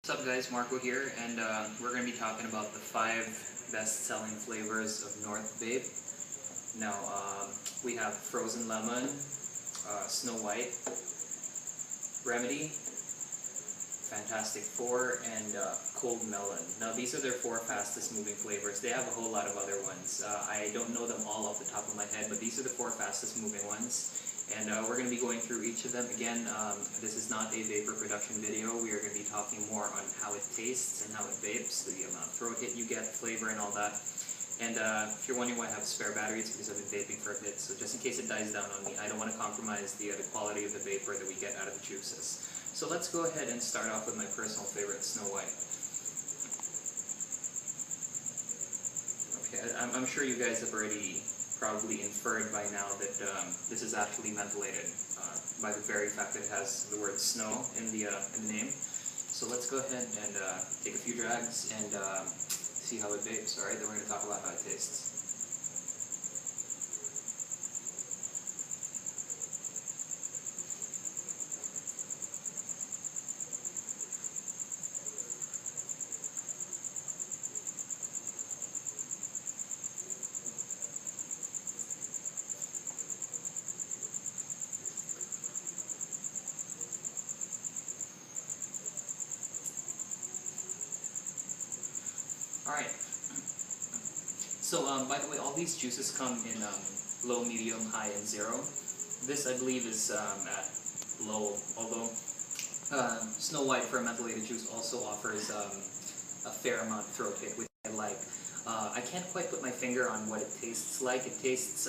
What's up guys, Marco here, and we're going to be talking about the 5 best-selling flavors of NorthVape. Now, we have Frozen Lemon, Snow White, Remedy, Fantastic Four, and Cold Melon. Now, these are their 4 fastest-moving flavors. They have a whole lot of other ones. I don't know them all off the top of my head, but these are the 4 fastest-moving ones. And we're going to be going through each of them. Again, this is not a vapor production video. We are going to be talking more on how it tastes and how it vapes, the amount of throat hit you get, flavor, and all that. And if you're wondering why I have spare batteries, because I've been vaping for a bit, so just in case it dies down on me, I don't want to compromise the quality of the vapor that we get out of the juices. So let's go ahead and start off with my personal favorite, Snow White. Okay, I'm sure you guys have already probably inferred by now that this is actually mentholated by the very fact that it has the word snow in the name. So let's go ahead and take a few drags and see how it vapes. Alright, then we're going to talk about how it tastes. Alright, so by the way, all these juices come in low, medium, high, and 0. This, I believe, is at low, although Snow White for a mentholated juice also offers a fair amount of throat hit, which I like. I can't quite put my finger on what it tastes like. It tastes,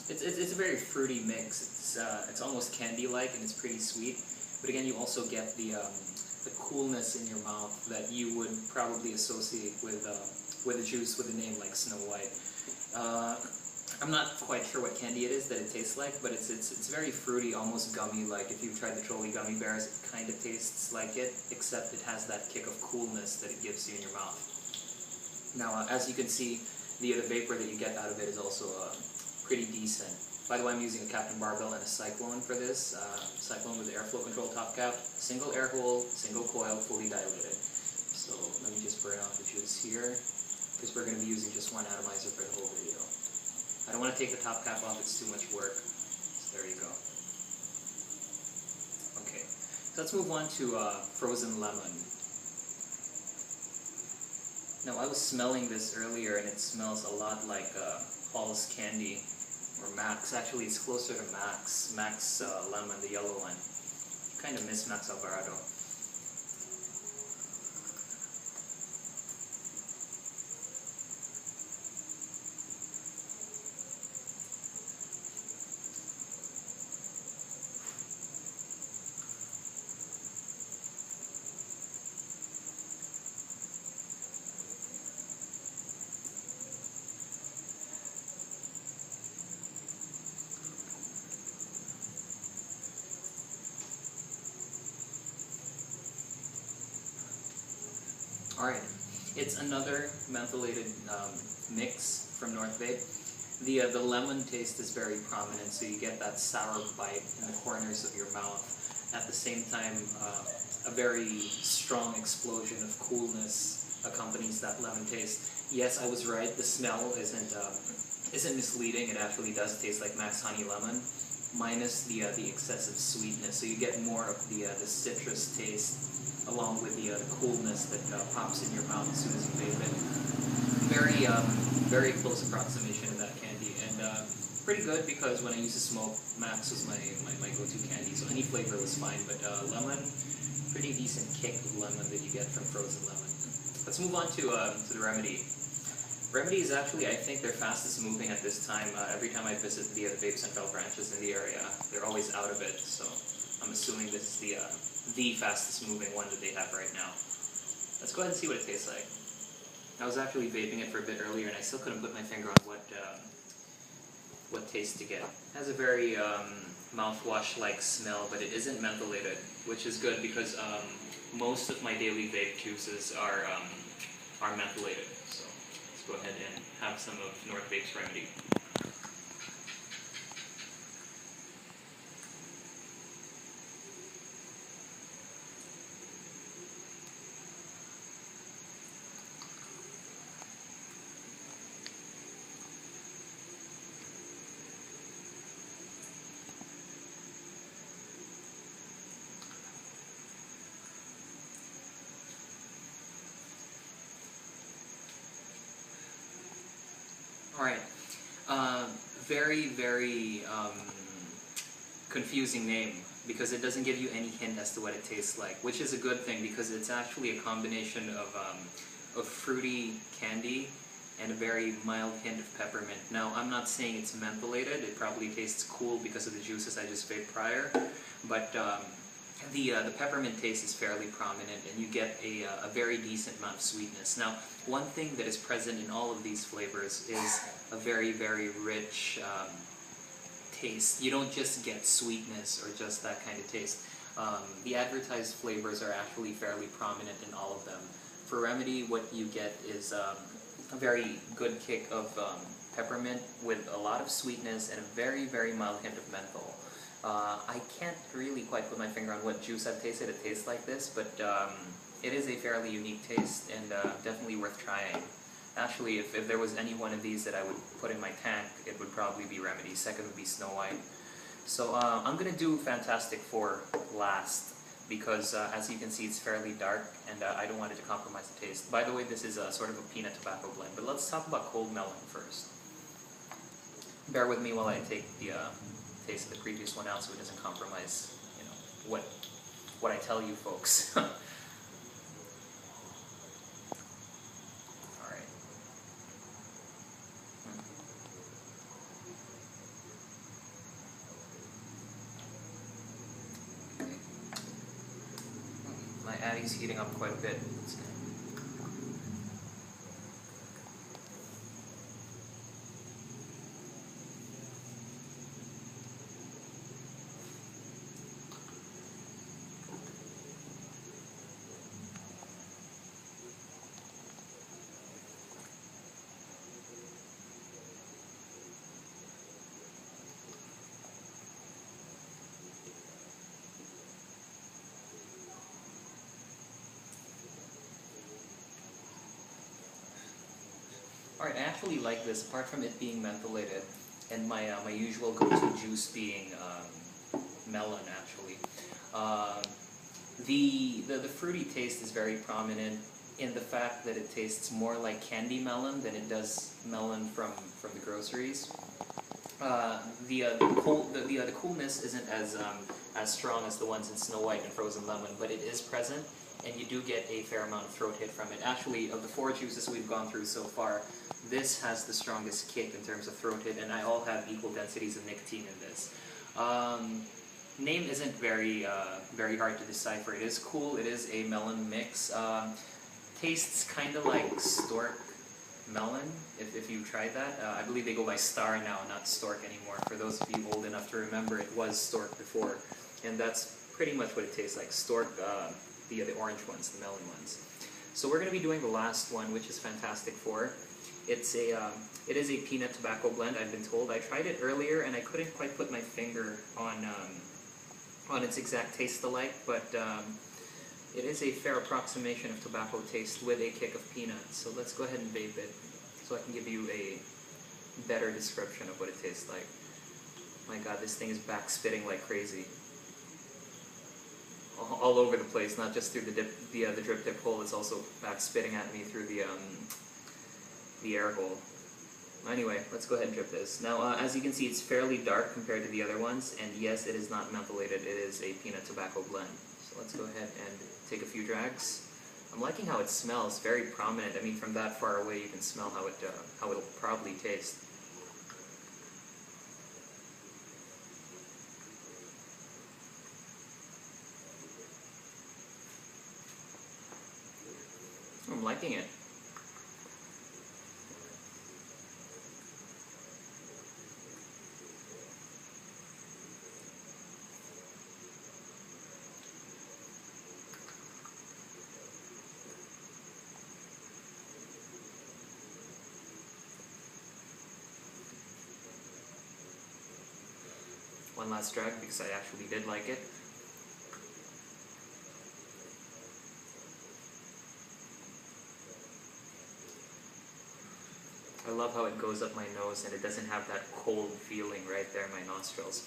it's a very fruity mix. It's almost candy-like, and it's pretty sweet. But again, you also get the coolness in your mouth that you would probably associate with a juice with a name like Snow White. I'm not quite sure what candy it is that it tastes like, but it's very fruity, almost gummy-like. If you've tried the Trolley gummy bears, it kind of tastes like it, except it has that kick of coolness that it gives you in your mouth. Now, as you can see, the vapor that you get out of it is also pretty decent. By the way, I'm using a Captain Barbell and a Cyclone for this. Cyclone with airflow control top cap, single air hole, single coil, fully dilated. So let me just burn off the juice here, because we're going to be using just one atomizer for the whole video. I don't want to take the top cap off, it's too much work. So there you go. Okay, so let's move on to Frozen Lemon. Now, I was smelling this earlier, and it smells a lot like Hall's Candy. Or Max. Actually, it's closer to Max. Max Lemon, the yellow one. Kind of miss Max Alvarado. Alright, it's another mentholated mix from NorthVape. The lemon taste is very prominent, so you get that sour bite in the corners of your mouth. At the same time, a very strong explosion of coolness accompanies that lemon taste. Yes, I was right, the smell isn't misleading. It actually does taste like Max Honey Lemon, minus the excessive sweetness. So you get more of the citrus taste, along with the coolness that pops in your mouth as soon as you vape it. Very close approximation of that candy, and pretty good, because when I used to smoke, Max was my go-to candy, so any flavor was fine, but lemon, pretty decent kick of lemon that you get from Frozen Lemon. Let's move on to the Remedy. Remedy is actually, I think, their fastest moving at this time. Every time I visit the Vape Central branches in the area, they're always out of it, so I'm assuming this is the fastest moving one that they have right now. Let's go ahead and see what it tastes like. I was actually vaping it for a bit earlier, and I still couldn't put my finger on what taste to get. It has a very mouthwash-like smell, but it isn't mentholated, which is good, because most of my daily vape juices are mentholated. So let's go ahead and have some of NorthVape's Remedy. Alright. Very, very confusing name, because it doesn't give you any hint as to what it tastes like, which is a good thing because it's actually a combination of fruity candy and a very mild hint of peppermint. Now, I'm not saying it's mentholated. It probably tastes cool because of the juices I just vaped prior, but the peppermint taste is fairly prominent, and you get a very decent amount of sweetness. Now, one thing that is present in all of these flavors is a very, very rich taste. You don't just get sweetness or just that kind of taste. The advertised flavors are actually fairly prominent in all of them. For Remedy, what you get is a very good kick of peppermint with a lot of sweetness and a very, very mild hint of menthol. I can't really quite put my finger on what juice I've tasted. It tastes like this, but it is a fairly unique taste and definitely worth trying. Actually, if there was any one of these that I would put in my tank, it would probably be Remedy. Second would be Snow White. So I'm going to do Fantastic Four last, because as you can see, it's fairly dark, and I don't want it to compromise the taste. By the way, this is sort of a peanut tobacco blend, but let's talk about Cold Melon first. Bear with me while I take the taste of the previous one out so it doesn't compromise, you know, what I tell you folks. My Addy's heating up quite a bit. Alright, I actually like this, apart from it being mentholated, and my usual go-to juice being melon, actually. The fruity taste is very prominent in the fact that it tastes more like candy melon than it does melon from the groceries. The coolness isn't as strong as the ones in Snow White and Frozen Lemon, but it is present, and you do get a fair amount of throat hit from it. Actually, of the 4 juices we've gone through so far, this has the strongest kick in terms of throat hit, and I all have equal densities of nicotine in this. Name isn't very hard to decipher. It is cool. It is a melon mix. Tastes kind of like Stork Melon, if you've tried that. I believe they go by Star now, not Stork anymore. For those of you old enough to remember, it was Stork before, and that's pretty much what it tastes like. Stork, the orange ones, the melon ones. So we're going to be doing the last one, which is Fantastic Four. It is a peanut tobacco blend, I've been told. I tried it earlier and I couldn't quite put my finger on its exact taste alike, but it is a fair approximation of tobacco taste with a kick of peanut. So let's go ahead and vape it so I can give you a better description of what it tastes like. My god, this thing is back spitting like crazy. All over the place, not just through the drip tip hole, it's also back spitting at me through the air hole. Anyway, let's go ahead and drip this. Now, as you can see, it's fairly dark compared to the other ones, and yes, it is not mentholated, it is a peanut tobacco blend. So let's go ahead and take a few drags. I'm liking how it smells, very prominent. I mean, from that far away, you can smell how it'll probably taste. I'm liking it. One last drag because I actually did like it. I love how it goes up my nose and it doesn't have that cold feeling right there in my nostrils.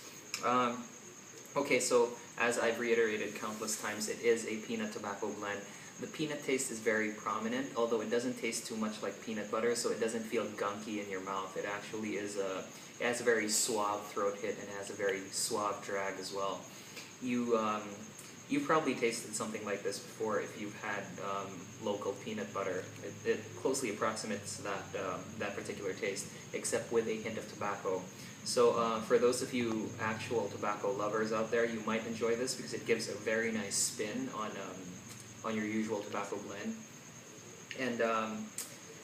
Okay, so as I've reiterated countless times, it is a peanut tobacco blend. The peanut taste is very prominent, although it doesn't taste too much like peanut butter, so it doesn't feel gunky in your mouth. It actually is it has a very suave throat hit and has a very suave drag as well. You've probably tasted something like this before if you've had local peanut butter. It closely approximates that particular taste, except with a hint of tobacco. So for those of you actual tobacco lovers out there, you might enjoy this because it gives a very nice spin on your usual tobacco blend. And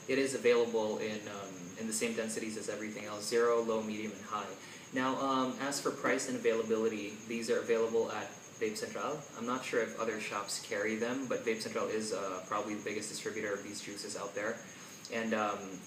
it is available in the same densities as everything else: 0, low, medium, and high. Now, as for price and availability, these are available at Vape Central. I'm not sure if other shops carry them, but Vape Central is probably the biggest distributor of these juices out there. And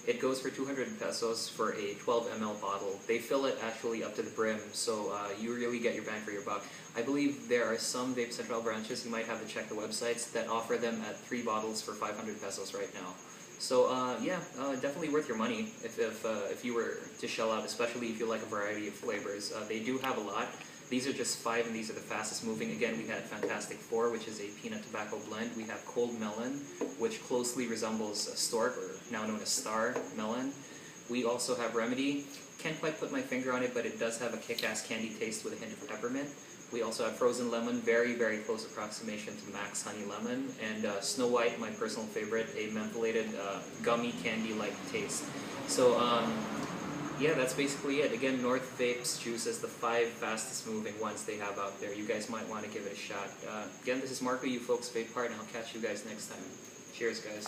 it goes for 200 pesos for a 12 ml bottle. They fill it actually up to the brim, so you really get your bang for your buck. I believe there are some Vape Central branches, you might have to check the websites, that offer them at 3 bottles for 500 pesos right now. So yeah, definitely worth your money if you were to shell out, especially if you like a variety of flavors. They do have a lot. These are just 5, and these are the fastest moving. Again, we had Fantastic 4, which is a peanut tobacco blend. We have Cold Melon, which closely resembles a stork, or now known as Star Melon. We also have Remedy. Can't quite put my finger on it, but it does have a kick-ass candy taste with a hint of peppermint. We also have Frozen Lemon, very, very close approximation to Max Honey Lemon. And Snow White, my personal favorite, a mentholated gummy candy-like taste. So, yeah, that's basically it. Again, NorthVape's juices, the 5 fastest moving ones they have out there. You guys might want to give it a shot. Again, this is Marco, you folks Vape Part, and I'll catch you guys next time. Cheers, guys.